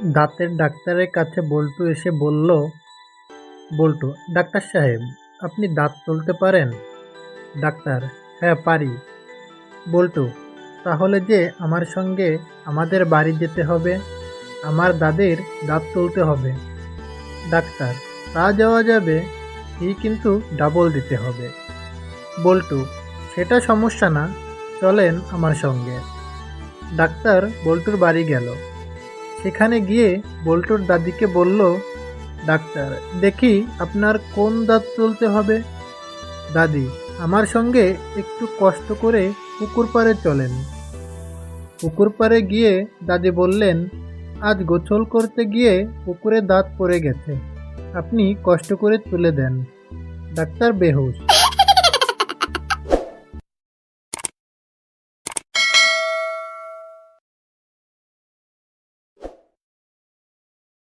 দাঁতের ডাক্তারের কাছে বল্টু এসে বলল, বল্টু, ডাক্তার সাহেব, আপনি দাঁত তুলতে পারেন? ডাক্তার, হ্যাঁ পারি। বল্টু, তাহলে যে আমার সঙ্গে আমাদের বাড়ি যেতে হবে, আমার দাদির দাঁত তুলতে হবে। ডাক্তার, তা যাওয়া যাবে, ফি কিন্তু ডাবল দিতে হবে। বল্টু, সেটা সমস্যা না, চলেন আমার সঙ্গে। ডাক্তার বল্টুর বাড়ি গেল। সেখানে গিয়ে বল্টুর দাদিকে বলল, ডাক্তার, দেখি আপনার কোন দাঁত তুলতে হবে। দাদি, আমার সঙ্গে একটু কষ্ট করে পুকুর পাড়ে চলেন। পুকুর পাড়ে গিয়ে দাদি বললেন, আজ গোসল করতে গিয়ে পুকুরে দাঁত পড়ে গেছে, আপনি কষ্ট করে তুলে দেন। ডাক্তার বেহুশ।